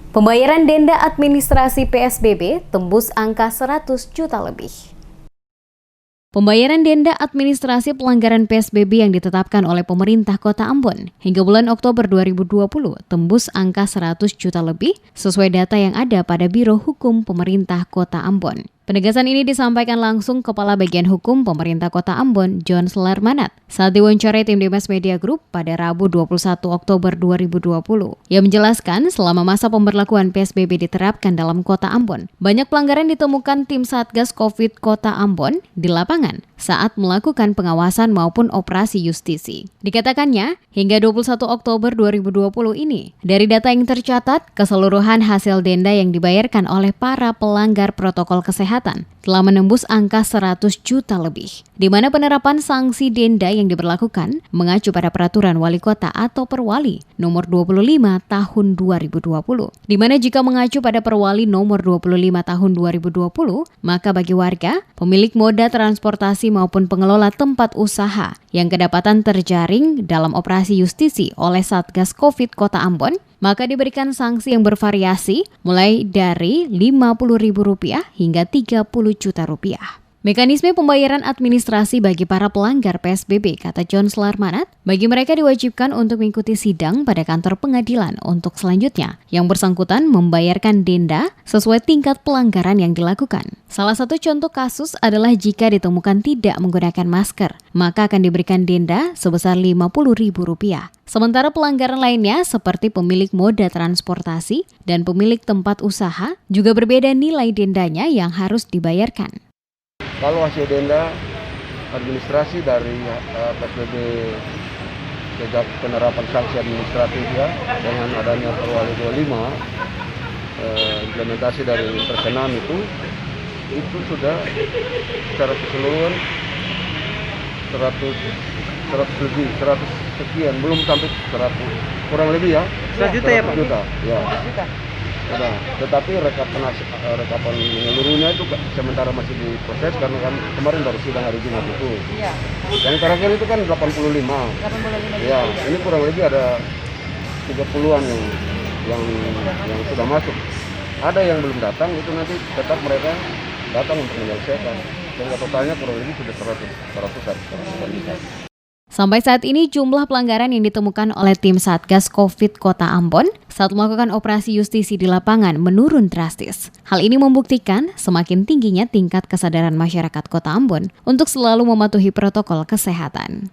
Pembayaran denda administrasi PSBB tembus angka 100 juta lebih. Pembayaran denda administrasi pelanggaran PSBB yang ditetapkan oleh pemerintah Kota Ambon hingga bulan Oktober 2020 tembus angka 100 juta lebih sesuai data yang ada pada Biro Hukum Pemerintah Kota Ambon. Penegasan ini disampaikan langsung Kepala Bagian Hukum Pemerintah Kota Ambon, John Sularmanat, saat diwawancarai tim Dimas Media Group pada Rabu 21 Oktober 2020. Ia menjelaskan selama masa pemberlakuan PSBB diterapkan dalam Kota Ambon, banyak pelanggaran ditemukan tim Satgas Covid Kota Ambon di lapangan saat melakukan pengawasan maupun operasi justisi. Dikatakannya, hingga 21 Oktober 2020 ini, dari data yang tercatat, keseluruhan hasil denda yang dibayarkan oleh para pelanggar protokol kesehatan telah menembus angka 100 juta lebih, di mana penerapan sanksi denda yang diberlakukan mengacu pada Peraturan Wali Kota atau Perwali nomor 25 tahun 2020, di mana jika mengacu pada Perwali nomor 25 tahun 2020, maka bagi warga, pemilik moda transportasi maupun pengelola tempat usaha yang kedapatan terjaring dalam operasi justisi oleh Satgas Covid Kota Ambon, maka diberikan sanksi yang bervariasi mulai dari Rp50.000 hingga Rp30 juta. Mekanisme pembayaran administrasi bagi para pelanggar PSBB, kata John Sularmanat, bagi mereka diwajibkan untuk mengikuti sidang pada kantor pengadilan untuk selanjutnya yang bersangkutan membayarkan denda sesuai tingkat pelanggaran yang dilakukan. Salah satu contoh kasus adalah jika ditemukan tidak menggunakan masker, maka akan diberikan denda sebesar Rp50.000. Sementara pelanggaran lainnya seperti pemilik moda transportasi dan pemilik tempat usaha juga berbeda nilai dendanya yang harus dibayarkan. Kalau hasil denda administrasi dari PSBB sejak penerapan sanksi administratif ya, dengan adanya Perwali 25, implementasi dari perkenan itu sudah secara keseluruhan 100 sekian, belum sampai 100, kurang lebih ya. 100 juta ya Pak? Juta, ya. 100 juta. Nah, tetapi rekapan menyeluruhnya itu sementara masih diproses karena kan kemarin baru sidang hari Jumat itu. Iya. Yang terakhir itu kan 85. 85 Ya, ini kurang lebih ada 30-an yang sudah masuk. Ada yang belum datang, itu nanti tetap mereka datang untuk menyelesaikan. Sehingga totalnya kurang lebih sudah 100. Sampai saat ini jumlah pelanggaran yang ditemukan oleh tim Satgas Covid Kota Ambon saat melakukan operasi justisi di lapangan menurun drastis. Hal ini membuktikan semakin tingginya tingkat kesadaran masyarakat Kota Ambon untuk selalu mematuhi protokol kesehatan.